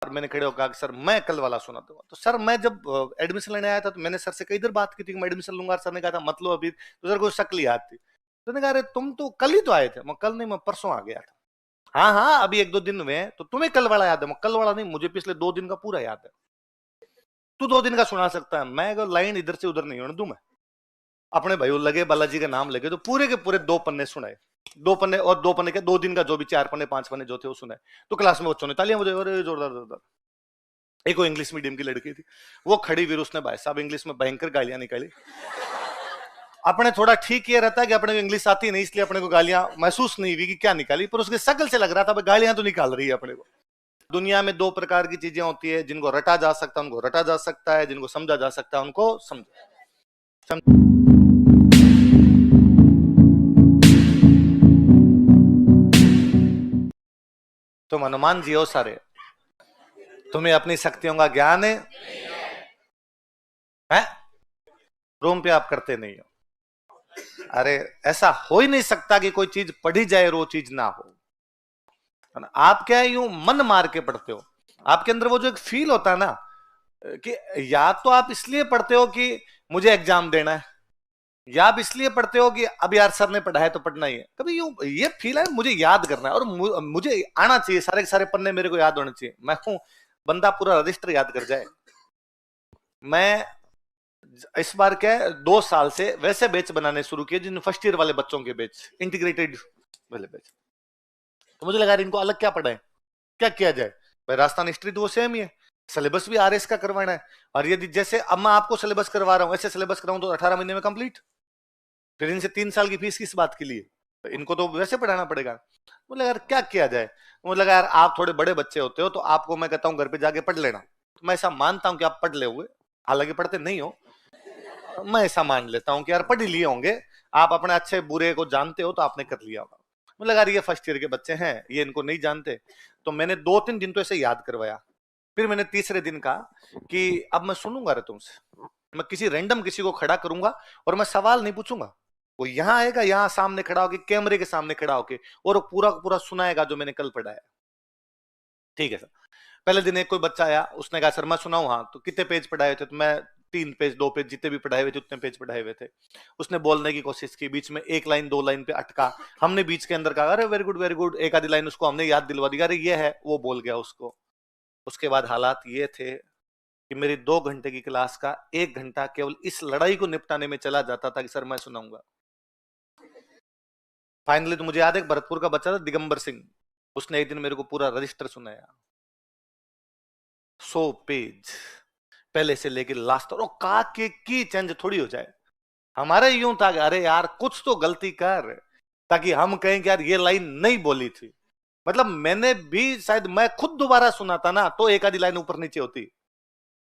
और मैंने खड़े होकर कहा कि सर मैं कल वाला सुना दूंगा। तो सर मैं जब एडमिशन लेने आया था तो मैंने सर से कई देर बात की थी कि मैं एडमिशन लूंगा। सर ने कहा था मत लो अभी, तो सर को शक्ल याद थी। तो मैंने कहा अरे तुम तो कल ही तो आए थे। मैं कल नहीं, मैं परसों आ गया था। हाँ हाँ अभी 1-2 दिन हुए हैं। तो तुम्हें कल वाला याद है? मैं कल वाला नहीं, मुझे पिछले 2 दिन का पूरा याद है। तू 2 दिन का सुना सकता है, मैं अगर लाइन इधर से उधर नहीं होने दूं। मैं अपने भाई लगे बालाजी का नाम लगे तो पूरे के पूरे 2 पन्ने सुनाए। 2 पन्ने, और 2 पन्ने के 2 दिन का जो भी 4 पन्ने 5 पन्ने जो थे वो सुनाए। तो क्लास में बच्चों ने तालियां बजाई, अरे जोरदार जोरदार। एक वो इंग्लिश मीडियम की लड़की थी, वो खड़ी हुई, उसने भाई साहब इंग्लिश में भयंकर गालियां निकाली। अपने थोड़ा ठीक ये रहता है कि अपने को इंग्लिश आती नहीं, इसलिए अपने को गालियां महसूस नहीं हुई कि क्या निकाली, पर उसके शक्ल से लग रहा था गालियां तो निकाल रही है अपने को। दुनिया में 2 प्रकार की चीजें होती है, जिनको रटा जा सकता है उनको रटा जा सकता है, जिनको समझा जा सकता है उनको समझ। तुम हनुमान जी हो सारे, तुम्हें अपनी शक्तियों का ज्ञान है? रूम पे आप करते नहीं हो। अरे ऐसा हो ही नहीं सकता कि कोई चीज पढ़ी जाए और वो चीज ना हो। आप क्या यूं मन मार के पढ़ते हो? आपके अंदर वो जो एक फील होता है ना, कि या तो आप इसलिए पढ़ते हो कि मुझे एग्जाम देना है, या आप इसलिए पढ़ते हो कि अब यार सर ने पढ़ाया तो पढ़ना ही है। कभी यूं ये फील है मुझे याद करना है और मुझे आना चाहिए, सारे के सारे पन्ने मेरे को याद होने चाहिए। मैं हूं बंदा पूरा रजिस्टर याद कर जाए। मैं इस बार क्या है, 2 साल से वैसे बैच बनाने शुरू किए जिन फर्स्ट ईयर वाले बच्चों के बैच, इंटीग्रेटेड वाले बैच। तो मुझे लगा इनको अलग क्या पढ़ाएं, क्या किया जाए। भाई राजस्थान हिस्ट्री तो वो सेम ही है, सिलेबस भी आरएस का करवाना है। और यदि जैसे अब मैं आपको सिलेबस करवा रहा हूं, ऐसे सिलेबस कराऊं तो 18 महीने में कंप्लीट। फिर इनसे 3 साल की फीस किस बात के लिए? तो इनको तो वैसे पढ़ाना पड़ेगा। मुझे लगा यार क्या किया जाए। मुझे लगा यार आप थोड़े बड़े बच्चे होते हो तो आपको मैं कहता हूँ घर पे जाके पढ़ लेना। तो मैं ऐसा मानता हूं कि आप पढ़ ले हुए, हालांकि पढ़ते नहीं हो। मैं ऐसा मान लेता हूं कि यार पढ़ लिए होंगे, आप अपने अच्छे बुरे को जानते हो तो आपने कर लिया होगा। मुझे लगा ये फर्स्ट ईयर के बच्चे हैं, ये इनको नहीं जानते। तो मैंने 2-3 दिन तो ऐसे याद करवाया। फिर मैंने तीसरे दिन कहा कि अब मैं सुनूंगा रे तुमसे, मैं किसी रैंडम किसी को खड़ा करूंगा और मैं सवाल नहीं पूछूंगा। वो यहां आएगा, यहां सामने खड़ा होकर, कैमरे के सामने खड़ा होकर, और वो पूरा पूरा सुनाएगा जो मैंने कल पढ़ाया। ठीक है सर। पहले दिन एक कोई बच्चा आया, उसने कहा सर मैं सुनाऊं? हाँ। तो कितने पेज पढ़ाए थे? तो मैं 3 पेज 2 पेज जितने भी पढ़ाए हुए थे उतने पेज पढ़ाए हुए थे। उसने बोलने की कोशिश की, बीच में 1 लाइन 2 लाइन पे अटका। हमने बीच के अंदर कहा अरे वेरी गुड वेरी गुड, एक आधी लाइन उसको हमने याद दिलवा दी, अरे ये है, वो बोल गया उसको। उसके बाद हालात ये थे कि मेरी 2 घंटे की क्लास का 1 घंटा केवल इस लड़ाई को निपटाने में चला जाता था कि सर मैं सुनाऊंगा। फाइनली तो मुझे याद है भरतपुर का बच्चा था दिगंबर सिंह, उसने एक दिन मेरे को पूरा रजिस्टर सुनाया, 100 पेज पहले से लेकर लास्ट। और का के की चेंज थोड़ी हो जाए। हमारे यूं था कि अरे यार कुछ तो गलती कर, ताकि हम कहें कि यार ये लाइन नहीं बोली थी। मतलब मैंने भी शायद मैं खुद दोबारा सुना था ना तो एक आधी लाइन ऊपर नीचे होती,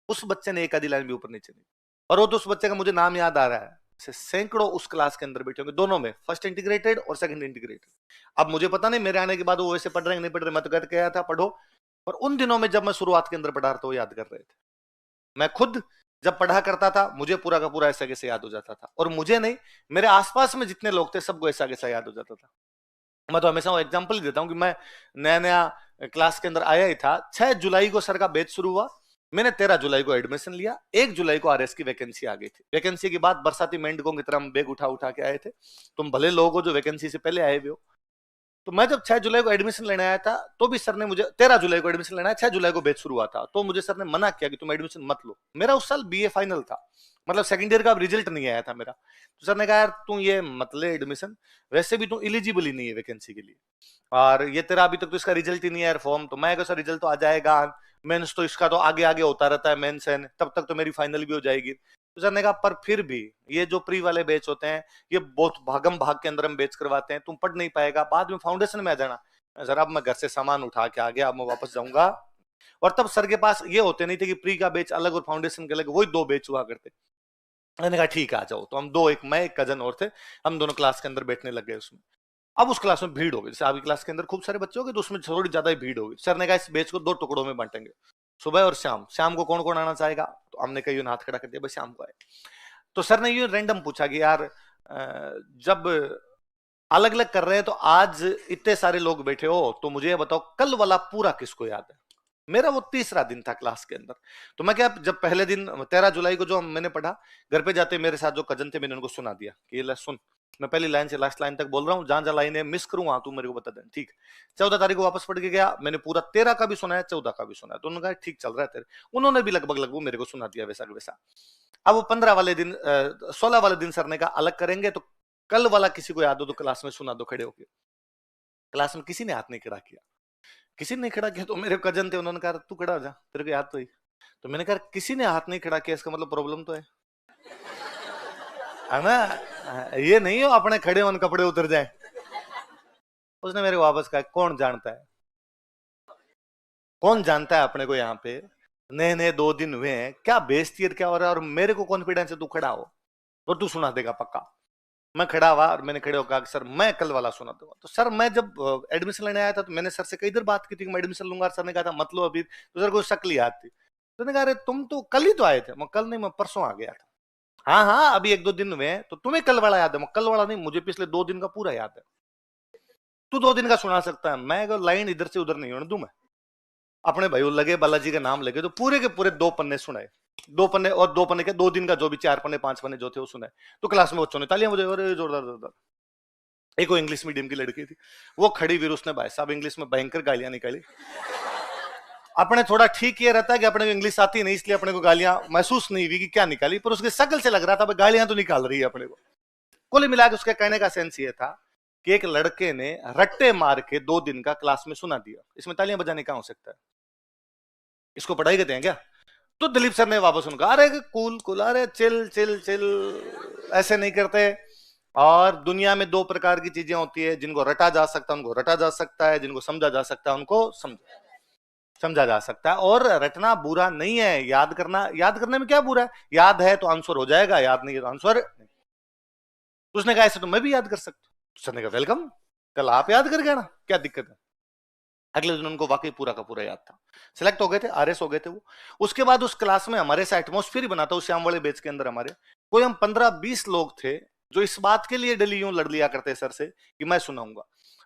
उस बच्चे ने एक आधी लाइन भी ऊपर नीचे नहीं। और वो तो उस बच्चे का मुझे नाम याद आ रहा है, सैकड़ों उस क्लास के अंदर बैठे होंगे, दोनों में, फर्स्ट इंटीग्रेटेड और सेकंड इंटीग्रेटेड। अब मुझे पता नहीं मेरे आने के बाद वो वैसे पढ़ रहे हैं नहीं पढ़ रहे, मैं तो कहते गया था पढ़ो। पर उन दिनों में जब मैं शुरुआत के अंदर पढ़ा रहा था वो याद कर रहे थे। मैं खुद जब पढ़ा करता था मुझे पूरा का पूरा ऐसा कैसे याद हो जाता था, और मुझे नहीं, मेरे आसपास में जितने लोग थे सबको ऐसा कैसा याद हो जाता था। मैं तो हमेशा वो एग्जांपल ही देता हूं कि मैं नया नया क्लास के अंदर आया ही था। 6 जुलाई को सर का बैच शुरू हुआ, मैंने 13 जुलाई को एडमिशन लिया, 1 जुलाई को आरएस की वैकेंसी आ गई थी। वैकेंसी के बाद बरसाती मेंढकों की तरह हम बैग उठा उठा के आए थे। तुम भले लोग हो जो वैकेंसी से पहले आए हुए हो। तो मैं जब 6 जुलाई को एडमिशन लेने आया था तो भी सर ने मुझे, 13 जुलाई को एडमिशन लेना है, 6 जुलाई को बैच शुरू हुआ था, तो मुझे सर ने मना किया कि तुम एडमिशन मत लो। मेरा उस साल बीए फाइनल था, मतलब सेकंड ईयर का रिजल्ट नहीं आया था मेरा। तो सर ने कहा यार तू ये मत ले एडमिशन, वैसे भी तू इलिजिबल ही नहीं है वैकेंसी के लिए, और ये तेरा अभी तक तो इसका रिजल्ट ही नहीं है फॉर्म। तो मैं सर रिजल्ट तो आ जाएगा, मेंस तो इसका तो आगे आगे होता रहता है, मेंस है तब तक तो मेरी फाइनल भी हो जाएगी। तो सर ने कहा पर फिर भी ये जो प्री वाले बैच होते हैं ये बहुत भागम भाग के अंदर हम बैच करवाते हैं, तुम पढ़ नहीं पाएगा, बाद में फाउंडेशन में आ जाना। सर अब मैं घर से सामान उठा के आ गया, अब मैं वापस जाऊंगा। और तब सर के पास ये होते नहीं थे कि प्री का बैच अलग और फाउंडेशन के अलग, वही 2 बैच हुआ करते। मैंने कहा ठीक है आ जाओ। तो हम दो, एक मैं एक कजन और थे, हम दोनों क्लास के अंदर बैठने लग गए उसमें। अब उस क्लास में भीड़ हो गई, जैसे आपकी क्लास के अंदर खूब सारे बच्चे हो गए तो उसमें थोड़ी ज्यादा ही भीड़ होगी। सर ने कहा इस बैच को 2 टुकड़ों में बांटेंगे, सुबह और शाम। शाम को कौन कौन आना चाहेगा? तो हमने कहीं हाथ खड़ा कर दिया भाई शाम को आए। तो सर ने ये रैंडम पूछा कि यार जब अलग अलग कर रहे हैं तो आज इतने सारे लोग बैठे हो तो मुझे ये बताओ कल वाला पूरा किसको याद है? मेरा वो तीसरा दिन था क्लास के अंदर। तो मैं क्या, जब पहले दिन 13 जुलाई को जो मैंने पढ़ा, घर पे जाते मेरे साथ जो कजन थे, मैंने उनको सुना दिया कि ये ले सुन, मैं पहली लाइन से लास्ट लाइन तक बोल रहा हूँ, जहां जहां लाइनें मिस करूँ वहां तू मेरे को बता दे, ठीक। 14 तारीख को वापस पढ़ के गया, मैंने पूरा 13 का भी सुना है, 14 का भी सुना है, तो उन्होंने कहा ठीक चल रहा है तेरे। उन्होंने भी लगभग लगभग मेरे को सुना दिया वैसा का वैसा। अब वो 15 वाले दिन 16 वाले दिन सर ने कहा अलग करेंगे, तो कल वाला किसी को याद हो तो क्लास में सुना दो खड़े होके। क्लास में किसी ने हाथ नहीं खड़ा किया, किसी ने खड़ा किया, तो मेरे कजन थे, उन्होंने कहा तू खड़ा हो जा, तेरे को याद तो ही। तो मैंने कहा किसी ने हाथ नहीं खड़ा किया, इसका मतलब प्रॉब्लम तो है ना, ये नहीं हो अपने खड़े होने कपड़े उतर जाए। उसने मेरे को वापस कहा कौन जानता है, कौन जानता है अपने को यहाँ पे, नए नए 2 दिन हुए हैं, क्या बेइज्जती है क्या हो रहा है, और मेरे को कॉन्फिडेंस है तू खड़ा हो और तू सुना देगा पक्का। मैं खड़ा हुआ और मैंने खड़े होकर कहा सर मैं कल वाला सुना दूंगा। तो सर मैं जब एडमिशन लेने आया था तो मैंने सर से कई देर बात की थी कि मैं एडमिशन लूंगा, सर ने कहा था मतलब अभी, तो सर को शक्ल याद थी। तो ने कहा अरे तुम तो कल ही तो आए थे। मैं कल नहीं, मैं परसों आ गया था। हाँ हाँ अभी 1-2 दिन हुए हैं, तो तुम्हें कल वाला याद है? मैं कल वाला नहीं, मुझे पिछले 2 दिन का पूरा याद है। तू 2 दिन का सुना सकता है, मैं अगर लाइन इधर से उधर नहीं होने दूं मैं। अपने भाई लगे बालाजी के नाम लगे तो पूरे के पूरे 2 पन्ने सुनाए, 2 पन्ने, और 2 पन्ने के 2 दिन का जो भी 4 पन्ने 5 पन्ने जो थे वो सुनाए। तो क्लास में बच्चों ने तालियां मुझे, अरे जोरदार जोरदार। एक वो इंग्लिश मीडियम की लड़की थी, वो खड़ी हुई, उसने भाई साहब इंग्लिश में भयंकर गालियां निकाली। अपने थोड़ा ठीक ये रहता है कि अपने को इंग्लिश आती नहीं, इसलिए अपने को गालियां महसूस नहीं हुई कि क्या निकाली, पर उसके शक्ल से लग रहा था गालियां तो निकाल रही है अपने को। कुल मिला के उसके कहने का सेंस ये था कि एक लड़के ने रट्टे मार के 2 दिन का क्लास में सुना दिया, इसमें तालियां बजाने का हो सकता है? इसको पढ़ाई कहते हैं क्या? तो दिलीप सर ने वापस उनका अरे कूल कूल, अरे चिल चिल चिल, ऐसे नहीं करते। और दुनिया में 2 प्रकार की चीजें होती है, जिनको रटा जा सकता है उनको रटा जा सकता है, जिनको समझा जा सकता है उनको समझा जा सकता है। और रटना बुरा नहीं है, याद करना, याद करने में क्या बुरा है? याद है तो आंसर हो जाएगा, याद नहीं है तो आंसर। उसने कहा ऐसे तो मैं भी याद कर सकता हूं। सर ने कहा वेलकम, कल आप याद कर गए ना, क्या दिक्कत है? अगले दिन उनको वाकई पूरा का पूरा याद था, सिलेक्ट हो गए थे, आरएस हो गए थे वो। उसके बाद उस क्लास में हमारे से एटमोस्फियर ही बना था, उस श्याम वाले बैच के अंदर हमारे कोई हम 15-20 लोग थे जो इस बात के लिए डेली यूं लड़ लिया करते सर से कि मैं सुनाऊंगा।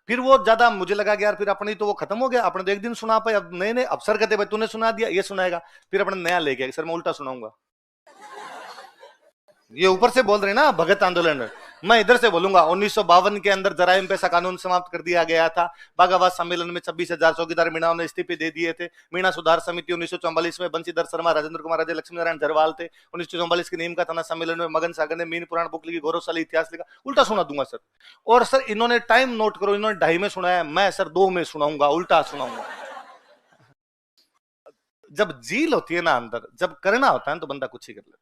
फिर वो ज्यादा मुझे लगा कि यार फिर अपनी तो वो खत्म हो गया, अपने तो एक दिन सुना पाए, अब नए नए अफसर कहते भाई तूने सुना दिया, ये सुनाएगा। फिर अपने नया लेके सर मैं उल्टा सुनाऊंगा। ये ऊपर से बोल रहे ना भगत आंदोलन, मैं इधर से बोलूंगा 1952 के अंदर जराइम पे ऐसा कानून समाप्त कर दिया गया था। बागाबाद सम्मेलन में 26,000 चौकीदार मीणाओं ने इस्तीफे दे दिए थे। मीणा सुधार समिति 1944 में बंशीधर शर्मा, राजेंद्र कुमार, राजे लक्ष्मी नारायण झरवाल थे। 1944 के नीम का थाना सम्मेलन में मगन सागर ने मीन पुराण बुक लिखी, गौरवशाली इतिहास लिखा। उल्टा सुना दूंगा सर। और सर इन्होंने टाइम नोट करो, इन्होंने 2:30 में सुनाया, मैं सर 2 में सुनाऊंगा, उल्टा सुनाऊंगा। जब झील होती है ना अंदर, जब करना होता है तो बंदा कुछ ही कर लेता है।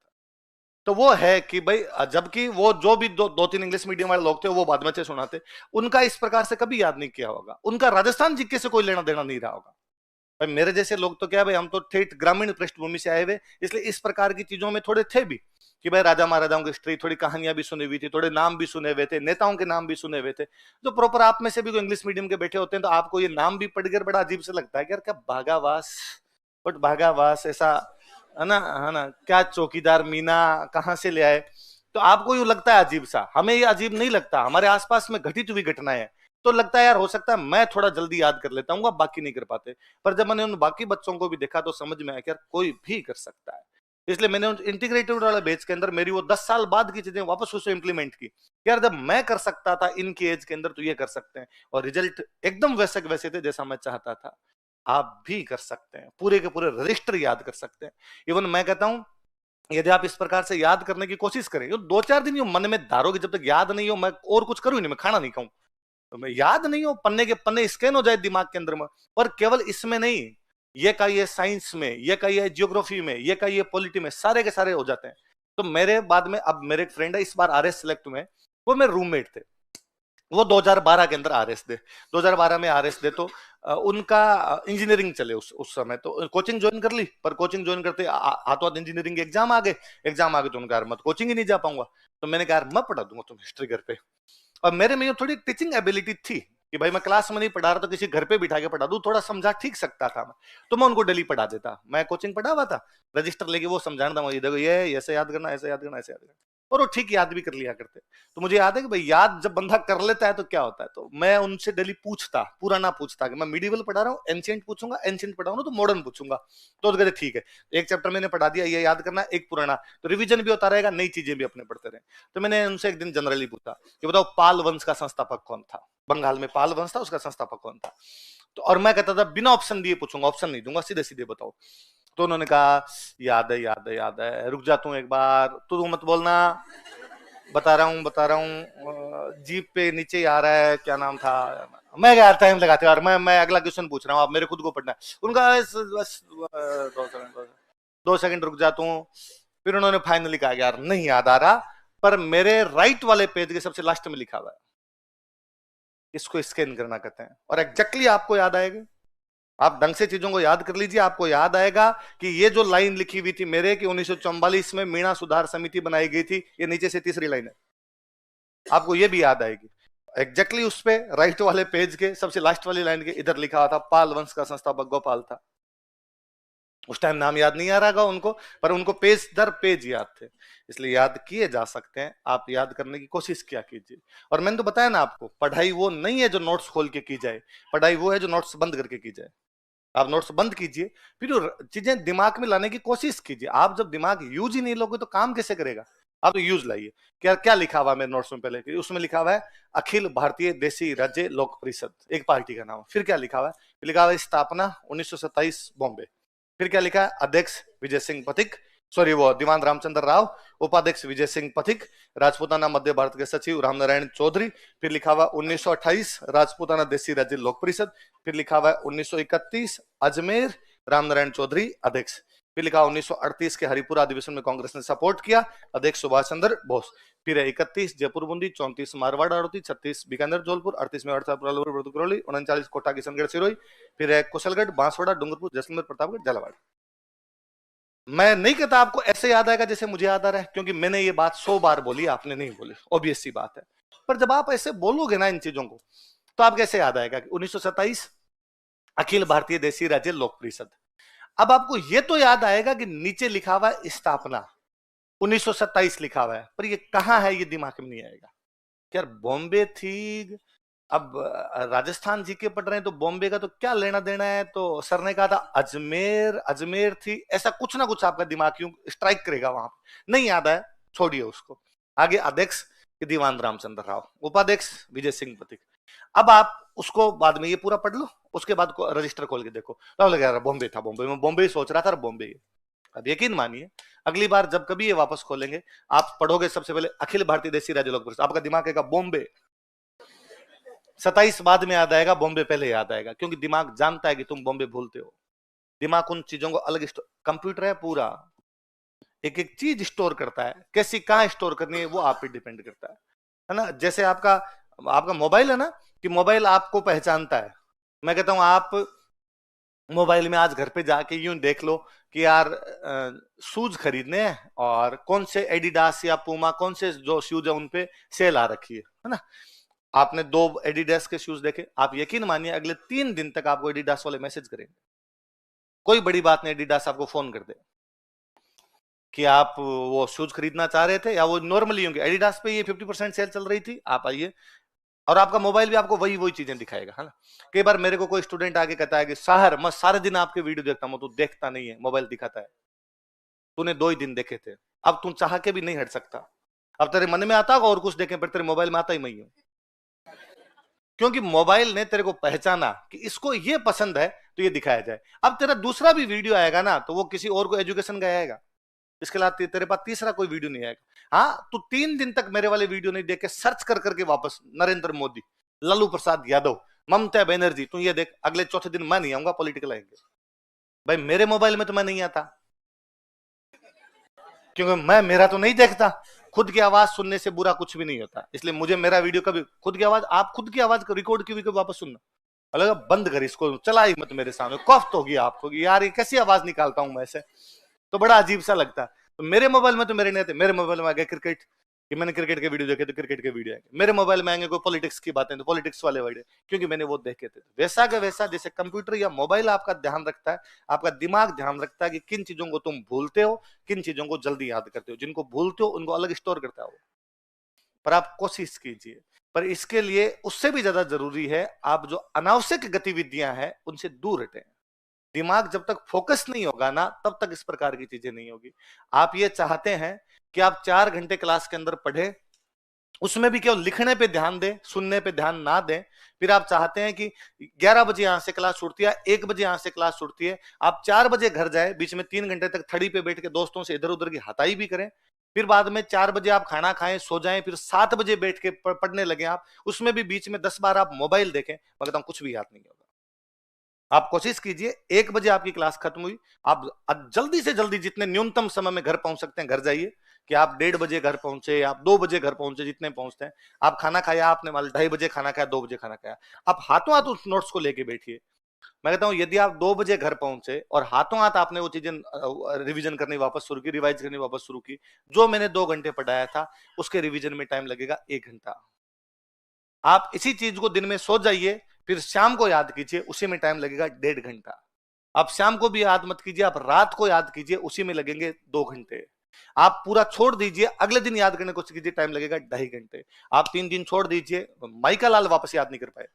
तो वो है कि भाई, जबकि वो जो भी 2-3 इंग्लिश मीडियम वाले लोग थे वो बाद में से सुनाते, उनका इस प्रकार से कभी याद नहीं किया होगा, उनका राजस्थान जीके से कोई लेना देना नहीं रहा होगा। भाई मेरे जैसे लोग तो क्या भाई, हम तो ठेठ ग्रामीण पृष्ठभूमि से आए हुए, इसलिए इस प्रकार की चीजों में थोड़े थे भी कि भाई राजा महाराजाओं की हिस्ट्री, थोड़ी कहानियां भी सुनी हुई थी, थोड़े नाम भी सुने हुए थे, नेताओं के नाम भी सुने हुए थे। जो प्रॉपर आप में से भी कोई इंग्लिश मीडियम के बैठे होते हैं तो आपको ये नाम भी पढ़कर बड़ा अजीब से लगता है कि यार क्या भागावास, बट भागावास ऐसा है ना, है ना, क्या चौकीदार मीना कहां से ले आए। तो आपको यूं लगता है अजीब सा, हमें ये अजीब नहीं लगता, हमारे आसपास में घटित हुई घटनाएं हैं तो लगता है यार हो सकता है मैं थोड़ा जल्दी याद कर लेता हूँ, बाकी नहीं कर पाते। पर जब मैंने उन बाकी बच्चों को भी देखा तो समझ में आया कि यार कोई भी कर सकता है। इसलिए मैंने उन इंटीग्रेटेड वाले बैच के अंदर मेरी वो 10 साल बाद की चीजें वापस उससे इंप्लीमेंट की। यार जब मैं कर सकता था इनकी एज के अंदर तो ये कर सकते हैं, और रिजल्ट एकदम वैसे वैसे थे जैसा मैं चाहता था। आप भी कर सकते हैं, पूरे के पूरे रजिस्टर याद कर सकते हैं। इवन मैं कहता हूं यदि आप इस प्रकार से याद करने की कोशिश करें, 2-4 दिन मन में धारोगे, जब तक याद नहीं हो मैं और कुछ करूं नहीं, मैं खाना नहीं खाऊं, तो मैं याद नहीं हो, पन्ने के पन्ने स्कैन हो जाए दिमाग के अंदर में। पर केवल इसमें नहीं, ये का ये साइंस में, ये का ये ज्योग्राफी में, ये का ये पॉलिटी में, सारे के सारे हो जाते हैं। तो मेरे बाद में अब मेरे एक फ्रेंड है, इस बार आरएस सिलेक्ट हुए, वो मेरे रूममेट थे, वो 2012 के अंदर आरएस दे, 2012 में आरएस दे। तो उनका इंजीनियरिंग चले उस समय, तो कोचिंग ज्वाइन कर ली, पर कोचिंग ज्वाइन करते हाथों हाथ इंजीनियरिंग के एग्जाम आ गए। एग्जाम आ गए तो उनका यार मत कोचिंग ही नहीं जा पाऊंगा। तो मैंने कहा यार मैं पढ़ा दूंगा तुम हिस्ट्री घर पे। और मेरे में थोड़ी टीचिंग एबिलिटी थी कि भाई मैं क्लास में नहीं पढ़ा रहा तो किसी घर पे बिठा के पढ़ा दूं, थोड़ा समझा ठीक सकता था मैं, तो मैं उनको डेली पढ़ा देता। मैं कोचिंग पढ़ा हुआ था, रजिस्टर लेके वो समझाना था, देखो ये ऐसे याद करना, ऐसे याद करना, ऐसे याद करना। और वो ठीक याद भी कर लिया करते। तो मुझे याद है कि भाई याद जब बंदा कर लेता है तो क्या होता है, तो मैं उनसे डेली पूछता, पूरा ना पूछता कि मैं मिडिवल पढ़ा रहा हूँ, एंशिएंट पूछूंगा, एंशिएंट पढ़ा रहा हूँ तो मॉडर्न पूछूंगा। तो कहते ठीक है, एक चैप्टर मैंने पढ़ा दिया, ये याद करना, एक पुराना, तो रिवीजन भी होता रहेगा, नई चीजें भी अपने पढ़ते रहे। तो मैंने उनसे एक दिन जनरली पूछा कि बताओ पाल वंश का संस्थापक कौन था, बंगाल में पाल वंश था, उसका संस्थापक कौन था। तो और मैं कहता था बिना ऑप्शन दिए पूछूंगा, ऑप्शन नहीं दूंगा, सीधे सीधे बताओ। तो उन्होंने कहा याद है याद है याद है, रुक जा तू एक बार, तू मत बोलना, बता रहा हूँ, जीप पे नीचे आ रहा है, क्या नाम था। मैं यार टाइम लगाते यार, मैं अगला क्वेश्चन पूछ रहा हूँ, आप मेरे खुद को पढ़ना है। उनका बस 2 सेकंड रुक जा तू। फिर उन्होंने फाइनली कहा यार नहीं याद आ रहा, पर मेरे राइट वाले पेज के सबसे लास्ट में लिखा हुआ है, इसको स्कैन करना कहते हैं, और एग्जैक्टली आपको याद आएगा। आप ढंग से चीजों को याद कर लीजिए, आपको याद आएगा कि ये जो लाइन लिखी हुई थी मेरे कि 1944 में मीणा सुधार समिति बनाई गई थी, ये नीचे से तीसरी लाइन है, आपको ये भी याद आएगी। एग्जैक्टली उस पे राइट वाले पेज के सबसे लास्ट वाली लाइन के इधर लिखा हुआ था पाल वंश का संस्थापक गोपाल था। उस टाइम नाम याद नहीं आ रहा उनको, पर उनको पेज दर पेज याद थे, इसलिए याद किए जा सकते हैं। आप याद करने की कोशिश क्या कीजिए। और मैंने तो बताया ना आपको, पढ़ाई वो नहीं है जो नोट्स खोल के की जाए, पढ़ाई वो है जो नोट्स बंद करके की जाए। आप नोट्स बंद कीजिए, फिर चीजें दिमाग में लाने की कोशिश कीजिए। आप जब दिमाग यूज ही नहीं लोगे तो काम कैसे करेगा। आप तो यूज लाइए। क्या क्या लिखा हुआ मेरे नोट्स में, पहले उसमें लिखा हुआ है अखिल भारतीय देसी राज्य लोक परिषद, एक पार्टी का नाम। फिर क्या लिखा हुआ है, लिखा हुआ है स्थापना 1927 बॉम्बे। फिर क्या लिखा है, अध्यक्ष विजय सिंह पथिक, सॉरी वो दीवान रामचंद्र राव, उपाध्यक्ष विजय सिंह पथिक, राजपूताना मध्य भारत के सचिव रामनारायण चौधरी। फिर लिखा हुआ 1928 राजपूताना देसी राज्य लोक परिषद। फिर लिखा हुआ 1931 अजमेर रामनारायण चौधरी अध्यक्ष। फिर लिखा 1938 के हरिपुरा अधिवेशन में कांग्रेस ने सपोर्ट किया, अध्यक्ष सुभाष चंद्र बोस। फिर 31 जयपुर बूंदी, 34 मारवाड़ आड़ोती, 36 बीकानेर जोधपुर, 38 में 39 कोटा किशनगढ़ सिरोही। फिर है कुशलगढ़, बांसवाड़ा, डूंगरपुर, जैसलमेर, प्रतापगढ़, झालावाड़। मैं नहीं कहता आपको ऐसे याद आएगा जैसे मुझे याद आ रहा है, क्योंकि मैंने ये बात 100 बार बोली, आपने नहीं बोली, ऑब्वियस सी बात है। पर जब आप ऐसे बोलोगे ना इन चीजों को, तो आप कैसे याद आएगा कि 1927 अखिल भारतीय देसी राज्य लोक परिषद। अब आपको ये तो याद आएगा कि नीचे लिखा हुआ है स्थापना 1927 लिखा हुआ है, पर ये कहां है ये दिमाग में नहीं आएगा। यार बॉम्बे थी, अब राजस्थान जी के पढ़ रहे हैं तो बॉम्बे का तो क्या लेना देना है। तो सर ने कहा था अजमेर, अजमेर थी, ऐसा कुछ ना कुछ आपका दिमाग क्यों स्ट्राइक करेगा वहां पर। नहीं याद है, छोड़िए उसको। आगे अध्यक्ष दीवान रामचंद्र राव, उपाध्यक्ष विजय सिंह पथिक। अब आप उसको बाद में ये पूरा पढ़ लो, उसके बाद रजिस्टर खोल के देखो तो लगा बॉम्बे था, बॉम्बे में बॉम्बे सोच रहा था, बॉम्बे। अब यकीन मानिए अगली बार जब कभी ये वापस खोलेंगे, आप पढ़ोगे सबसे पहले अखिल भारतीय देसी राज्य लोक परिषद, आपका दिमाग कहेगा बॉम्बे। 27 बाद में याद आएगा, बॉम्बे पहले याद आएगा, क्योंकि दिमाग जानता है कि तुम बॉम्बे भूलते हो। दिमाग उन चीजों को अलग, कंप्यूटर है पूरा, एक एक चीज स्टोर करता है, कैसी कहां स्टोर करनी है वो आप पे डिपेंड करता है ना। जैसे आपका आपका मोबाइल है ना, कि मोबाइल आपको पहचानता है। मैं कहता हूं आप मोबाइल में आज घर पे जाके यूं देख लो कि यार शूज खरीदने हैं, और कौन से एडिडास या पूमा, कौन से जो शूज है उनपे सेल आ रखी है ना। आपने 2 एडिडास के शूज देखे, आप यकीन मानिए अगले 3 दिन तक आपको एडिडास वाले मैसेज करेंगे। कोई बड़ी बात नहीं, एडिडास आपको फोन कर दे कि आप वो शूज खरीदना चाह रहे थे, या वो नॉर्मली होंगे एडिडास पे ये 50% सेल चल रही थी, आप आइए। और आपका मोबाइल भी आपको वही वही चीजें दिखाएगा, है ना। कई बार मेरे को कोई स्टूडेंट आके कहता है कि साहर मैं सारे दिन आपके वीडियो देखता हूं, तू देखता नहीं है, मोबाइल दिखाता है, तूने 2 ही दिन देखे थे, अब तू चाह के भी नहीं हट सकता। अब तेरे मन में आता होगा और कुछ देखें, पर तेरे मोबाइल में आता ही मैं हूं, क्योंकि मोबाइल ने तेरे को पहचाना कि इसको ये पसंद है तो ये दिखाया जाए। अब तेरा दूसरा भी वीडियो आएगा ना, तो वो किसी और को एजुकेशन का आएगा, इसके अलावा तेरे पास तीसरा कोई वीडियो नहीं आएगा। हाँ, तू 3 दिन तक मेरे वाले वीडियो नहीं देख के सर्च कर करके वापस नरेंद्र मोदी, लालू प्रसाद यादव, ममता बनर्जी, तू ये देख, अगले चौथे दिन मैं नहीं आऊंगा, पॉलिटिकल आएंगे। भाई मेरे मोबाइल में तो मैं नहीं आता, क्योंकि मैं मेरा तो नहीं देखता। खुद की आवाज सुनने से बुरा कुछ भी नहीं होता, इसलिए मुझे मेरा वीडियो कभी खुद की आवाज, आप खुद की आवाज रिकॉर्ड की भी वापस सुनना, अलग बंद कर, इसको चला ही मत मेरे सामने। कफ्त होगी आपको कि यार ये कैसी आवाज निकालता हूं मैं ऐसे, तो बड़ा अजीब सा लगता है। तो मेरे मोबाइल में तो मेरे नहीं थे, मेरे मोबाइल में आ गया क्रिकेट, कि मैंने क्रिकेट के वीडियो देखे तो क्रिकेट के वीडियो आएंगे, मेरे मोबाइल में आएंगे कोई पॉलिटिक्स की बातें तो पॉलिटिक्स वाले वीडियो, क्योंकि मैंने वो देखे थे। वैसा का वैसा जैसे कंप्यूटर या मोबाइल आपका ध्यान रखता है, आपका दिमाग ध्यान रखता है कि किन चीजों को तुम भूलते हो, किन चीजों को जल्दी याद करते हो। जिनको भूलते हो उनको अलग स्टोर करता हो, पर आप कोशिश कीजिए। पर इसके लिए उससे भी ज्यादा जरूरी है आप जो अनावश्यक गतिविधियां हैं उनसे दूर हटें। दिमाग जब तक फोकस नहीं होगा ना तब तक इस प्रकार की चीजें नहीं होगी। आप ये चाहते हैं कि आप 4 घंटे क्लास के अंदर पढ़े, उसमें भी केवल लिखने पे ध्यान दें, सुनने पे ध्यान ना दें। फिर आप चाहते हैं कि 11 बजे यहां से क्लास छूटती है, 1 बजे यहां से क्लास छूटती है, आप 4 बजे घर जाए, बीच में 3 घंटे तक थड़ी पे बैठ के दोस्तों से इधर उधर की हताई भी करें, फिर बाद में 4 बजे आप खाना खाएं, सो जाएं, फिर 7 बजे बैठ के पढ़ने लगे आप, उसमें भी बीच में 10 बार आप मोबाइल देखें, मैं कहता हूं कुछ भी याद नहीं होगा। आप कोशिश कीजिए 1 बजे आपकी क्लास खत्म हुई, आप जल्दी से जल्दी जितने न्यूनतम समय में घर पहुंच सकते हैं घर जाइए, कि आप 1:30 बजे घर पहुंचे, आप 2 बजे घर पहुंचे, जितने पहुंचते हैं। आप खाना खाया, आपने 2:30 बजे खाना खाया, 2 बजे खाना खाया, आप हाथों हाथ उस नोट्स को लेके बैठिए। मैं कहता हूं यदि आप 2 बजे घर पहुंचे और हाथों हाथ आपने वो चीजें रिवीजन करनी वापस शुरू की, रिवाइज करनी वापस शुरू की, जो मैंने 2 घंटे पढ़ाया था उसके रिवीजन में टाइम लगेगा 1 घंटा। आप इसी चीज को दिन में सो जाइए, फिर शाम को याद कीजिए, उसी में टाइम लगेगा 1.5 घंटा। आप शाम को भी याद मत कीजिए, आप रात को याद कीजिए, उसी में लगेंगे 2 घंटे। आप पूरा छोड़ दीजिए, अगले दिन याद करने को कीजिए, टाइम लगेगा 2.5 घंटे। आप 3 दिन छोड़ दीजिए, माइका लाल वापस याद नहीं कर पाए।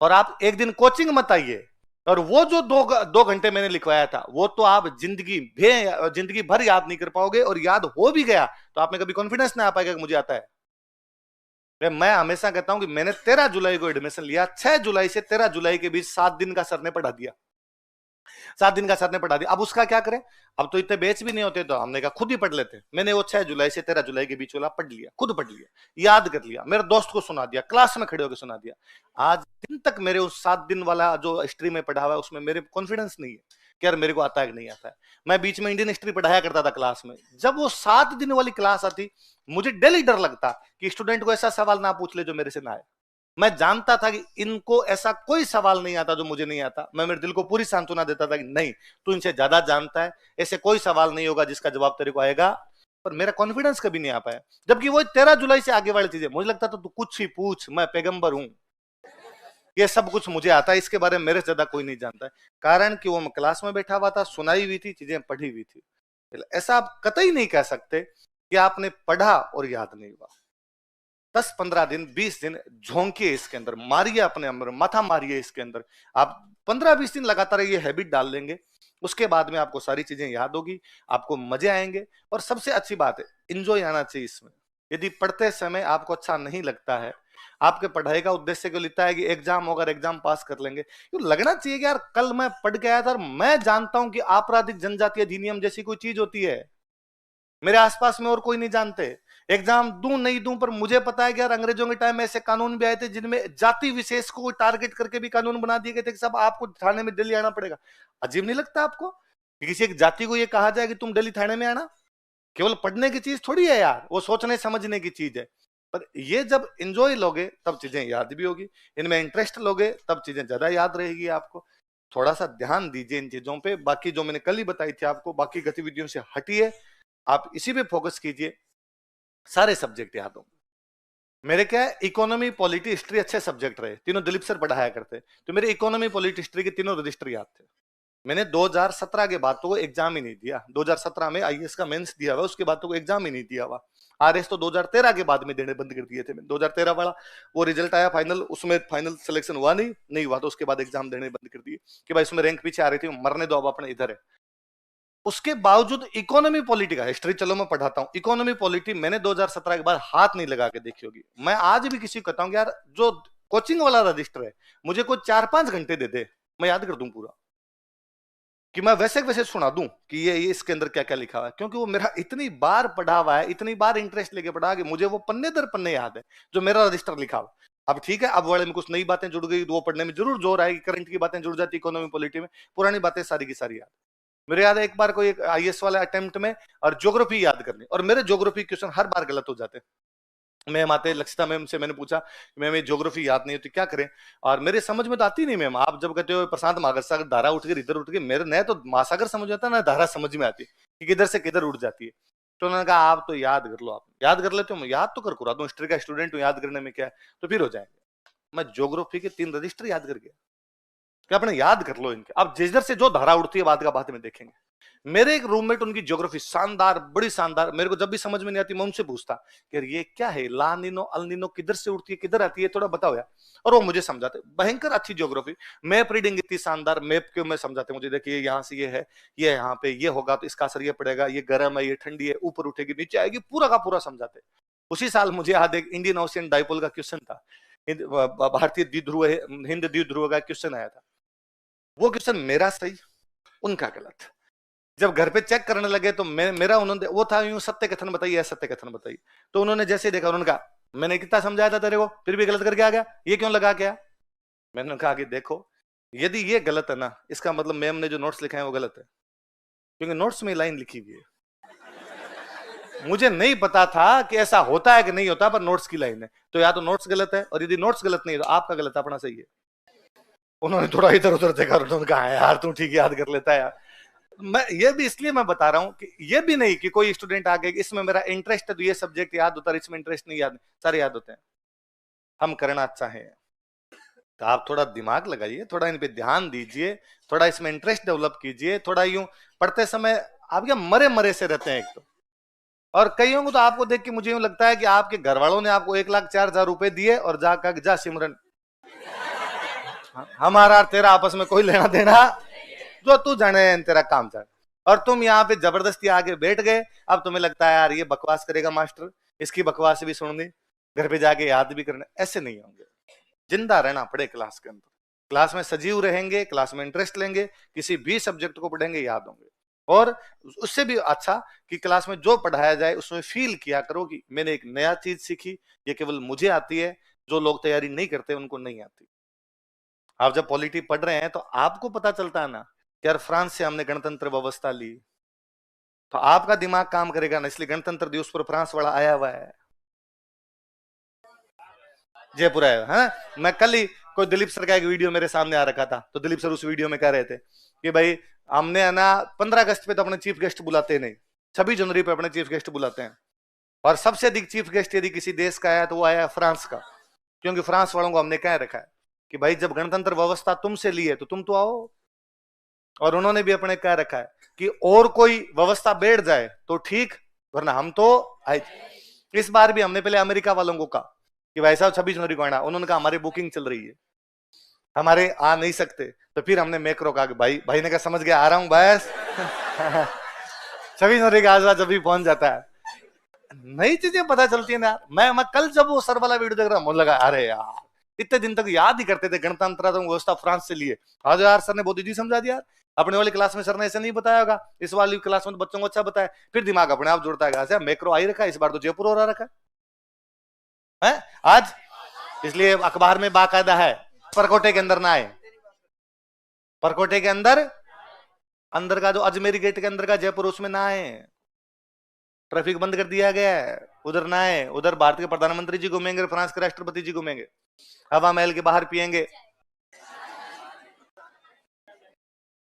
और आप एक दिन कोचिंग मत आइए, और वो जो 2 घंटे मैंने लिखवाया था वो तो आप जिंदगी भर याद नहीं कर पाओगे, और याद हो भी गया तो आप में कभी कॉन्फिडेंस नहीं आ पाएगा कि मुझे आता है। मैं हमेशा कहता हूं कि मैंने 13 जुलाई को एडमिशन लिया, 6 जुलाई से 13 जुलाई के बीच 7 दिन का सर ने पढ़ा दिया, 7 दिन का सर ने पढ़ा दिया। अब उसका क्या करें, अब तो इतने बैच भी नहीं होते, तो हमने कहा खुद ही पढ़ लेते। मैंने वो 6 जुलाई से 13 जुलाई के बीच वाला पढ़ लिया, खुद पढ़ लिया, याद कर लिया, मेरे दोस्त को सुना दिया, क्लास में खड़े होकर सुना दिया। आज दिन तक मेरे उस 7 दिन वाला जो हिस्ट्री में पढ़ा हुआ है उसमें मेरे कॉन्फिडेंस नहीं है कि यार मेरे को आता है कि नहीं आता है। मैं बीच में इंडियन हिस्ट्री पढ़ाया करता था क्लास में, जब वो 7 दिन वाली क्लास आती मुझे डेली डर लगता कि स्टूडेंट को ऐसा सवाल ना पूछ ले जो मेरे से ना आए। मैं जानता था कि इनको ऐसा कोई सवाल नहीं आता जो मुझे नहीं आता। मैं मेरे दिल को पूरी सांत्वना देता था कि नहीं, तू इनसे ज्यादा जानता है, ऐसे कोई सवाल नहीं होगा जिसका जवाब तेरे को आएगा। पर मेरा कॉन्फिडेंस कभी नहीं आ पाया, जबकि वो 13 जुलाई से आगे वाली चीजें मुझे लगता था तू कुछ ही पूछ, मैं पैगंबर हूं, ये सब कुछ मुझे आता है, इसके बारे में मेरे से ज्यादा कोई नहीं जानता है। कारण कि वो मैं क्लास में बैठा हुआ था, सुनाई हुई थी, चीजें पढ़ी हुई थी। ऐसा आप कतई नहीं कह सकते कि आपने पढ़ा और याद नहीं हुआ। 10-15 दिन 20 दिन झोंकिए इसके अंदर, मारिए अपने अंदर, माथा मारिए इसके अंदर। आप 15-20 दिन लगातार ये हैबिट डाल लेंगे, उसके बाद में आपको सारी चीजें याद होगी, आपको मजे आएंगे। और सबसे अच्छी बात है, इंजॉय आना चाहिए इसमें। यदि पढ़ते समय आपको अच्छा नहीं लगता है, आपके पढ़ाई का उद्देश्य क्यों लिखता है कि एग्जाम होगा, एग्जाम पास कर लेंगे, क्यों लगना चाहिए कि यार कल मैं पढ़ के आया था और मैं जानता हूं कि आपराधिक जनजातीय अधिनियम जैसी कोई चीज होती है, मेरे आसपास में और कोई नहीं जानते। एग्जाम दूं नहीं दूं, पर मुझे पता है कि यार अंग्रेजों के टाइम में ऐसे कानून भी आए थे जिनमें जाति विशेष को टारगेट करके भी कानून बना दिए गए थे कि सब आपको थाने में दिल्ली आना पड़ेगा। अजीब नहीं लगता आपको कि किसी एक जाति को ये कहा जाए कि तुम दिल्ली थाने में आना? केवल पढ़ने की चीज थोड़ी है यार, वो सोचने समझने की चीज है। पर ये जब इंजॉय लोगे तब चीजें याद भी होगी, इनमें इंटरेस्ट लोगे तब चीजें ज्यादा याद रहेगी आपको। थोड़ा सा ध्यान दीजिए इन चीजों पे। बाकी जो मैंने कल ही बताई थी आपको, बाकी गतिविधियों से हटिए, आप इसी पे फोकस कीजिए, सारे सब्जेक्ट याद होंगे। मेरे क्या है, इकोनॉमी पॉलिटी हिस्ट्री अच्छे सब्जेक्ट रहे, तीनों दिलीप सर पढ़ाया करते, तो मेरे इकोनॉमी पॉलिटी हिस्ट्री के तीनों रजिस्टर याद थे। मैंने 2017 के बाद तो वो एग्जाम ही नहीं दिया, 2017 में आईएएस का मेंस दिया हुआ, उसके बाद तो एग्जाम ही नहीं दिया हुआ। आरएस तो 2013 के बाद में देने बंद कर दिए थे मैंने। 2013 वाला वो रिजल्ट आया फाइनल, उसमें फाइनल सिलेक्शन हुआ नहीं हुआ, तो उसके बाद एग्जाम देने बंद कर दिए कि भाई इसमें रैंक पीछे आ रही थी, मरने दो, अब अपने इधर है। उसके बावजूद इकोनॉमी पॉलिटी का हिस्ट्री चलो मैं पढ़ाता हूं, इकोनॉमी पॉलिटी मैंने 2017 के बाद हाथ नहीं लगा के देखी होगी। मैं आज भी किसी को कहता हूं यार जो कोचिंग वाला रजिस्टर है, मुझे कोई 4-5 घंटे दे दे, मैं याद कर दूं पूरा, कि मैं वैसे वैसे सुना दूं कि ये इसके अंदर क्या क्या लिखा हुआ है, क्योंकि वो मेरा इतनी बार पढ़ा हुआ है, इतनी बार इंटरेस्ट लेके पढ़ा कि मुझे वो पन्ने दर पन्ने याद है जो मेरा रजिस्टर लिखा हुआ। अब ठीक है, अब वाले में कुछ नई बातें जुड़ गई तो वो पढ़ने में जरूर जोर आएगी, करंट की बातें जुड़ जाती इकोनॉमी पॉलिटी में, पुरानी बातें सारी की सारी याद। मेरे याद है एक बार कोई आईएएस वाले अटेम्प्ट में और ज्योग्राफी याद करनी, और मेरे ज्योग्राफी क्वेश्चन हर बार गलत हो जाते। मैम आते, लक्षिता मैम से मैंने पूछा मैम ये ज्योग्राफी याद नहीं होती क्या करें, और मेरे समझ में तो आती नहीं मैम। आप जब कहते हो प्रशांत महासागर धारा उठ गई इधर उठ गई, मेरे न तो महासागर समझ में आता ना धारा समझ में आती कि किधर से किधर उठ जाती है। तो उन्होंने कहा आप तो याद कर लो, आप याद कर लेते हो, मैं याद तो कर रहा हूँ, हिस्ट्री का स्टूडेंट हूँ, याद करने में क्या है, तो फिर हो जाएंगे। मैं ज्योग्राफी के 3 रजिस्टर याद कर गया कि अपने याद कर लो इनके। अब जिधर से जो धारा उठती है बात का बात में देखेंगे। मेरे एक रूममेट, उनकी ज्योग्राफी शानदार, बड़ी शानदार, मेरे को जब भी समझ में नहीं आती मैं उनसे पूछता कि यार ये क्या है, ला नीनो अल नीनो किधर से उठती है, किधर आती है, थोड़ा बताओ यार। और वो मुझे समझाते, भयंकर अच्छी ज्योग्राफी, मैप रीडिंग इतनी शानदार, मैप के में समझाते मुझे, देखिए यहाँ से ये है, ये यहाँ पे ये होगा तो इसका असर ये पड़ेगा, ये गर्म है, ये ठंडी है, ऊपर उठेगी नीचे आएगी, पूरा का पूरा समझाते। उसी साल मुझे याद एक इंडियन ओशियन डाइपोल का क्वेश्चन था, भारतीय द्विध्रुव, हिंद द्विध्रुव का क्वेश्चन आया था। वो क्वेश्चन मेरा सही, उनका गलत। जब घर पे चेक करने लगे तो मेरा उन्होंने, वो था यूं सत्य कथन बताइए, सत्य कथन बताइए। तो उन्होंने जैसे देखा, उन्होंने कहा मैंने कितना समझाया था तेरे को, फिर भी गलत करके आ गया, ये क्यों लगा क्या? मैंने कहा कि देखो, यदि ये गलत है ना, इसका मतलब मैम ने जो नोट्स लिखे हैं वो गलत है, क्योंकि नोट्स में लाइन लिखी हुई है। मुझे नहीं पता था कि ऐसा होता है कि नहीं होता, पर नोट्स की लाइन है, तो या तो नोट्स गलत है, और यदि नोट्स गलत नहीं है तो आपका गलत है, अपना सही है। उन्होंने थोड़ा इधर उधर देखा, उन्होंने कहा यार तू ठीक याद कर लेता है यार। मैं ये भी इसलिए मैं बता रहा हूं कि ये भी नहीं कि कोई स्टूडेंट आगे इसमें मेरा इंटरेस्ट है तो ये सब्जेक्ट याद होता है, इसमें इंटरेस्ट नहीं, याद सारे याद होते हैं। हम करना चाहें तो आप थोड़ा दिमाग लगाइए, थोड़ा इन पे ध्यान दीजिए, थोड़ा इसमें इंटरेस्ट डेवलप कीजिए, थोड़ा यूं पढ़ते समय आप क्या मरे मरे से रहते हैं एक तो। और कईयों को तो आपको देख के मुझे यूं लगता है कि आपके घर वालों ने आपको 1,04,000 रुपए दिए और जाकर जा सिमरन, हमारा तेरा आपस में कोई लेना देना, जो तू जाने तेरा काम जाने, और तुम यहाँ पे जबरदस्ती आगे बैठ गए। अब तुम्हें लगता है यार ये बकवास करेगा मास्टर, इसकी बकवास भी सुननी, घर पे जाके याद भी करना। ऐसे नहीं होंगे, जिंदा रहना पड़े क्लास के अंदर, क्लास में सजीव रहेंगे, क्लास में इंटरेस्ट लेंगे, किसी भी सब्जेक्ट को पढ़ेंगे याद होंगे। और उससे भी अच्छा कि क्लास में जो पढ़ाया जाए उसमें फील किया करो कि मैंने एक नया चीज सीखी, ये केवल मुझे आती है, जो लोग तैयारी नहीं करते उनको नहीं आती। आप जब पॉलिटी पढ़ रहे हैं तो आपको पता चलता है ना, यार फ्रांस से हमने गणतंत्र व्यवस्था ली, तो आपका दिमाग काम करेगा ना, इसलिए गणतंत्र दिवस पर फ्रांस वाला आया हुआ है, जयपुर आया है। मैं कल ही कोई दिलीप सर का एक वीडियो मेरे सामने आ रखा था, तो दिलीप सर उस वीडियो में कह रहे थे कि भाई हमने है ना 15 अगस्त पे तो अपने चीफ गेस्ट बुलाते नहीं, 26 जनवरी पे अपने चीफ गेस्ट बुलाते हैं। और सबसे अधिक चीफ गेस्ट यदि किसी देश का आया तो वो आया फ्रांस का, क्योंकि फ्रांस वालों को हमने कह रखा है कि भाई जब गणतंत्र व्यवस्था तुमसे ली है तो तुम तो आओ। और उन्होंने भी अपने कह रखा है कि और कोई व्यवस्था बैठ जाए तो ठीक, वरना हम तो आए। इस बार भी हमने पहले अमेरिका वालों को कहा कि भाई साहब 26 जनवरी को आना, उन्होंने कहा हमारी बुकिंग चल रही है, हमारे आ नहीं सकते। तो फिर हमने मैक्रो कहा कि भाई ने कहा समझ गया, आ रहा हूं बस। 26 जनवरी के आसपास जब भी पहुंच जाता है, नई चीजें पता चलती है ना। मैं कल जब वो सर वाला वीडियो देख रहा, मुझे लगा अरे यार इतने दिन तक याद ही करते थे गणतंत्र व्यवस्था फ्रांस से लिए, आज यार सर ने बहुत इजी समझा दिया। अपने वाली क्लास में सर ने ऐसे नहीं बताया होगा, इस वाली क्लास में तो बच्चों को अच्छा बताया, फिर दिमाग अपने आप जुड़ता है। मैक्रो आई रखा है, इस बार तो जयपुर हो रहा रखा है आज, इसलिए अखबार में बाकायदा है परकोटे के अंदर ना आए, परकोटे के अंदर, अंदर का जो अजमेरी गेट के अंदर का जयपुर, उसमें ना आए, ट्रैफिक बंद कर दिया गया है, उधर ना आए। उधर भारत के प्रधानमंत्री जी घूमेंगे, फ्रांस के राष्ट्रपति जी घूमेंगे, हवा महल के बाहर पिएंगे।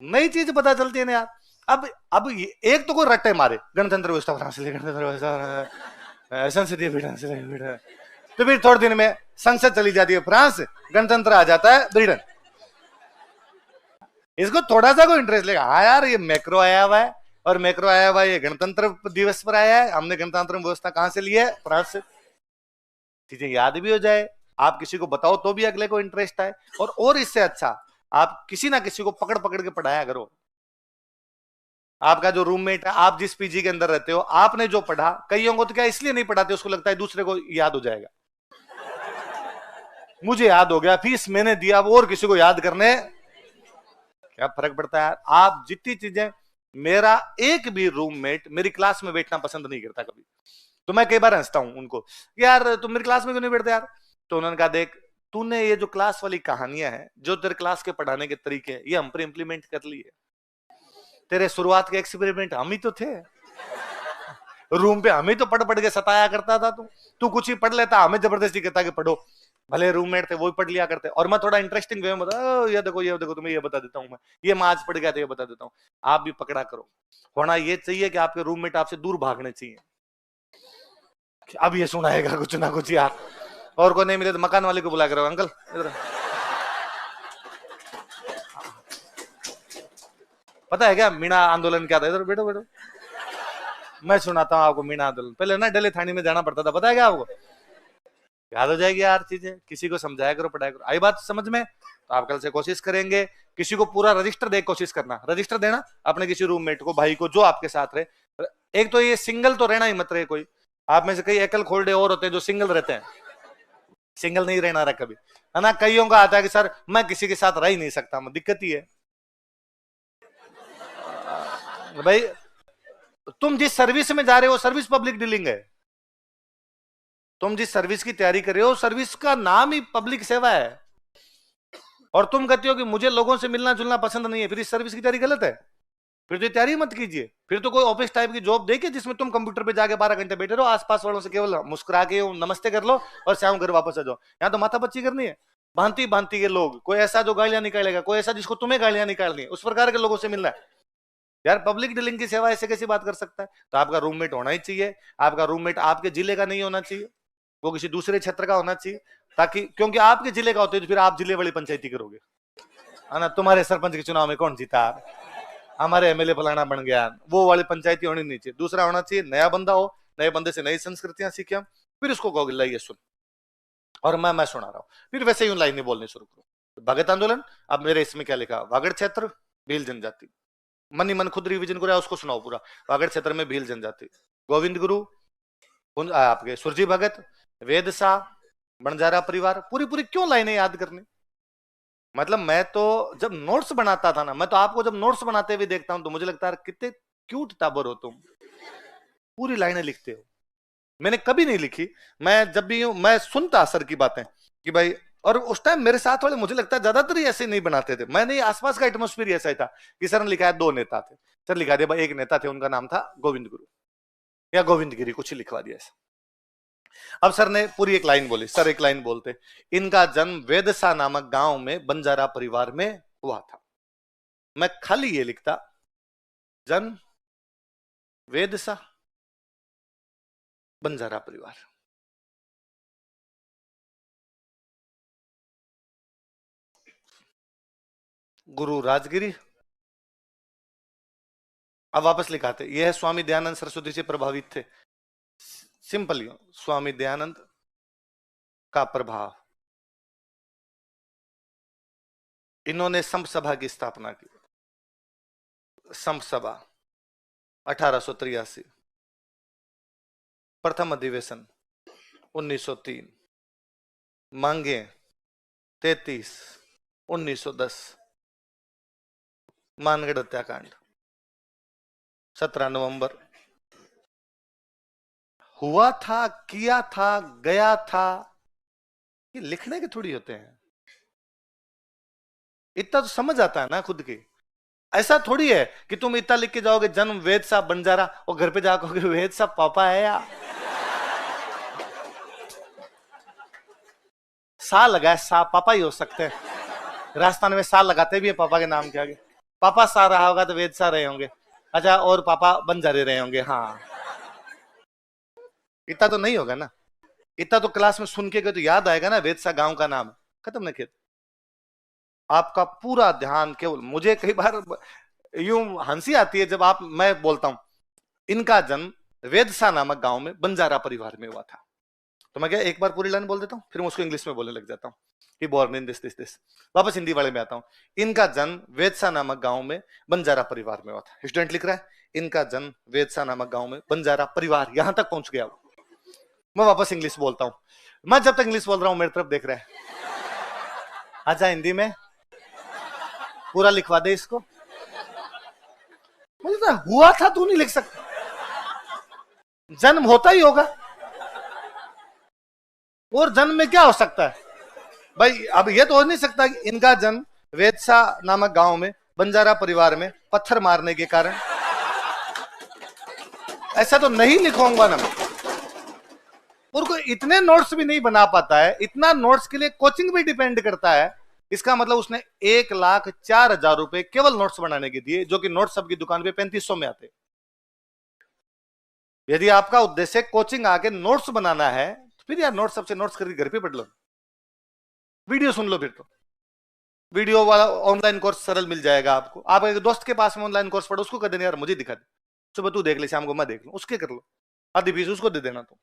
नई चीज पता चलती है ना यार। अब एक तो कोई रट्टे मारे, गणतंत्र व्यवस्था फ्रांस से, गणतंत्र व्यवस्था संसदीय पीढ़ से, तो फिर थोड़े दिन में संसद चली जाती है फ्रांस, गणतंत्र आ जाता है ब्रिटेन। इसको थोड़ा सा कोई इंटरेस्ट लेगा, हाँ यार ये मैक्रो आया हुआ है, और मैक्रो आया हुआ ये गणतंत्र दिवस पर आया है, हमने गणतंत्र व्यवस्था कहां से ली है, फ्रांस से। चीजें याद भी हो जाए, आप किसी को बताओ तो भी अगले को इंटरेस्ट आए। और इससे अच्छा आप किसी ना किसी को पकड़ पकड़ के पढ़ाया करो। आपका जो रूममेट है, आप जिस पीजी के अंदर रहते हो, आपने जो पढ़ा, कईयों को तो क्या इसलिए नहीं पढ़ाते, उसको लगता है दूसरे को याद हो जाएगा, मुझे याद हो गया फीस मैंने दिया, वो और किसी को याद करने क्या फर्क पड़ता है। आप जितनी चीजें, मेरा एक भी रूममेट मेरी क्लास में बैठना पसंद नहीं करता कभी, तो मैं कई बार हंसता हूं उनको, यार तुम मेरी क्लास में क्यों नहीं बैठते यार। तो उन्होंने कहा देख तूने ये जो क्लास वाली कहानियां हैं, जो तेरे क्लास के पढ़ाने के तरीके हैं, ये हम पर इंप्लीमेंट कर लिए। तेरे शुरुआत के एक्सपेरिमेंट हम ही तो थे, रूम पे हम ही तो पढ़ पढ़ के सताया करता था। तू कुछ ही पढ़ लेता, हमें जबरदस्ती कहता कि पढ़ो। भले रूममेट थे वो भी पढ़ लिया करते, और मैं थोड़ा इंटरेस्टिंग वे में बता, ये देखो तुम्हें ये बता देता हूँ मैं, ये मैं आज पढ़ गया था ये बता देता हूँ। आप भी पकड़ा करो। होना ये चाहिए कि आपके रूममेट आपसे दूर भागने चाहिए, अब ये सुनाएगा कुछ ना कुछ यार, और को नहीं मिले तो मकान वाले को बुला कर, अंकल इधर। पता है क्या मीणा आंदोलन क्या था? इधर बैठो बैठो, मैं सुनाता हूँ आपको मीणा आंदोलन। पहले ना डेली थाने में जाना पड़ता था, पता है क्या आपको? याद हो जाएगी यार चीजें, किसी को समझाया करो, पढ़ाया करो। आई बात समझ में? तो आप कल से कोशिश करेंगे किसी को पूरा रजिस्टर दे, कोशिश करना रजिस्टर देना अपने किसी रूममेट को, भाई को, जो आपके साथ रहे। एक तो ये सिंगल तो रहना ही मत रहे कोई, आप में से कई एकल खोलडे और होते हैं जो सिंगल रहते हैं, सिंगल नहीं रहना रहा कभी, है ना। कईयों का आता है कि सर मैं किसी के साथ रह ही नहीं सकता, मैं दिक्कत ही है भाई। तुम जिस सर्विस में जा रहे हो सर्विस पब्लिक डीलिंग है, तुम जिस सर्विस की तैयारी कर रहे हो सर्विस का नाम ही पब्लिक सेवा है, और तुम कहते हो कि मुझे लोगों से मिलना जुलना पसंद नहीं है, फिर इस सर्विस की तैयारी गलत है, फिर तो तैयारी मत कीजिए। फिर तो कोई ऑफिस टाइप की जॉब देखिए जिसमें तुम कंप्यूटर पे जाके 12 घंटे बैठे रहो, आसपास वालों से केवल मुस्कुरा के नमस्ते कर लो और शाम घर वापस आ जाओ। यहाँ तो माथा पच्ची करनी है, भांति भांति के लोग, कोई ऐसा जो गालियां निकालेगा, कोई ऐसा जिसको तुम्हें गालियां निकालनी है, उस प्रकार के लोगों से मिलना है। यार पब्लिक डीलिंग की सेवा ऐसे कैसी बात कर सकता है? तो आपका रूममेट होना ही चाहिए, आपका रूममेट आपके जिले का नहीं होना चाहिए, वो किसी दूसरे क्षेत्र का होना चाहिए, ताकि क्योंकि आपके जिले का होते तो फिर आप जिले वाली पंचायती करोगे, है ना। तुम्हारे सरपंच के चुनाव में कौन जीता, हमारे एमएलए फलाना बन गया, वो वाली पंचायती होनी नहीं चाहिए। दूसरा होना चाहिए नया बंदा हो, नए बंदे से नई संस्कृतियां सीखे, फिर उसको कहोगे लाइए सुन, और मैं सुना रहा हूँ, फिर वैसे ही लाइन बोलनी शुरू करो। भगत आंदोलन, अब मेरे इसमें क्या लिखा, वागड़ क्षेत्र भील जनजाति, मन ही मन खुद रिवीजन करो, उसको सुनाओ पूरा। वागड़ क्षेत्र में भील जनजाति, गोविंद गुरु, आपके सुरजी भगत, वेदसा, बंजारा परिवार, पूरी पूरी क्यों लाइनें याद करनी? मतलब मैं तो जब नोट्स बनाता था ना, मैं तो आपको जब नोट्स बनाते हुए देखता हूं तो मुझे लगता है कितने क्यूट टाबर हो तुम, पूरी लाइनें लिखते हो। मैंने कभी नहीं लिखी, मैं जब भी मैं सुनता सर की बातें कि भाई, और उस टाइम मेरे साथ वाले मुझे लगता है ज्यादातर ही ऐसे नहीं बनाते थे, मैं नहीं, आसपास का एटमोस्फेयर ऐसा ही था कि सर ने लिखा है 2 नेता थे, सर लिखा दिया भाई एक नेता थे उनका नाम था गोविंद गुरु या गोविंद गिरी, कुछ ही लिखवा दिया ऐसा। अब सर ने पूरी एक लाइन बोली, सर एक लाइन बोलते, इनका जन्म वेदसा नामक गांव में बंजारा परिवार में हुआ था। मैं खाली ये लिखता, जन्म वेदसा बंजारा परिवार। गुरु राजगिरी, अब वापस लिखाते, यह स्वामी दयानंद सरस्वती से प्रभावित थे, सिंपल स्वामी दयानंद का प्रभाव, इन्होंने संप सभा की स्थापना की, संप सभा 1883, प्रथम अधिवेशन 1903, मांगे 33, 1910, मानगढ़ हत्याकांड 17 नवंबर, हुआ था, किया था, गया था, ये लिखने के थोड़ी होते हैं, इतना तो समझ आता है ना खुद की। ऐसा थोड़ी है कि तुम इतना लिख के जाओगे जन्म वेद साहब बंजारा, और घर पे जाकर वेद साहब पापा है या सा लगाए, सा पापा ही हो सकते हैं, राजस्थान में सा लगाते भी है पापा के नाम के आगे, पापा सा रहा होगा तो वेद सा रहे होंगे, अच्छा, और पापा बंजारे रहे होंगे, हाँ। इतना तो नहीं होगा ना, इतना तो क्लास में सुन के तो याद आएगा ना, वेद सा गांव का नाम, खत्म ना खेत। आपका पूरा ध्यान केवल, मुझे कई बार यूं हंसी आती है जब मैं बोलता हूं इनका जन्म वेदसा नामक गांव में बंजारा परिवार में हुआ था, तो मैं क्या एक बार पूरी लाइन बोल देता हूं, फिर मैं उसको इंग्लिश में बोलने लग जाता हूं कि born in this this this, वापस हिंदी वाले में आता हूं। इनका जन्म वेदसा नामक गांव में बंजारा परिवार में हुआ था, स्टूडेंट लिख रहा है इनका जन्म वेदसा नामक गांव में बंजारा परिवार, यहां तक पहुंच गया। मैं वापस इंग्लिश बोलता हूं, मैं जब तक इंग्लिश बोल रहा हूं मेरी तरफ देख रहा है, आजा हिंदी में पूरा लिखवा दे इसको। बोलता हुआ था तू नहीं लिख सकता, जन्म होता ही होगा, और जन्म में क्या हो सकता है भाई? अब ये तो हो नहीं सकता कि इनका जन्म वेदसा नामक गांव में बंजारा परिवार में पत्थर मारने के कारण, ऐसा तो नहीं लिखूंगा ना मैं। और कोई इतने नोट्स भी नहीं बना पाता है, इतना नोट्स के लिए कोचिंग भी डिपेंड करता है। इसका मतलब उसने 1,04,000 रुपए केवल नोट्स बनाने के दिए, जो कि नोट्स सबकी दुकान पे 3500 में आते। यदि आपका उद्देश्य कोचिंग आके नोट्स बनाना है तो फिर यार नोट्स सबसे नोट्स करके घर पे पढ़ लो, वीडियो सुन लो। फिर तो वीडियो वाला ऑनलाइन कोर्स सरल मिल जाएगा आपको। आप एक दोस्त के पास में ऑनलाइन कोर्स पढ़ो, उसको कर देना यार मुझे दिखा दे, सुबह तू देख ले शाम को मैं देख लूं, उसके कर लो, आधी फीस उसको दे देना। तो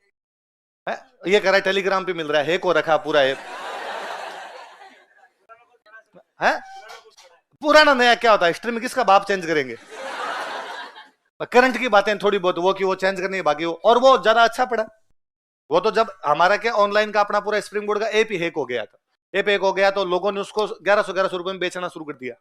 है ये करा है, टेलीग्राम पे मिल रहा है, हैक हो रखा पूरा ऐप है। पुराना नया क्या होता है, हिस्ट्री में किसका बाप चेंज करेंगे। करंट की बातें थोड़ी बहुत वो कि वो चेंज करने की बाकी हो, और वो ज्यादा अच्छा पड़ा। वो तो जब हमारा क्या ऑनलाइन का अपना पूरा स्प्रिंग बोर्ड का ऐप ही हैक हो गया था, ऐप हैक हो गया तो लोगों ने उसको 1100 रुपए में बेचना शुरू कर दिया।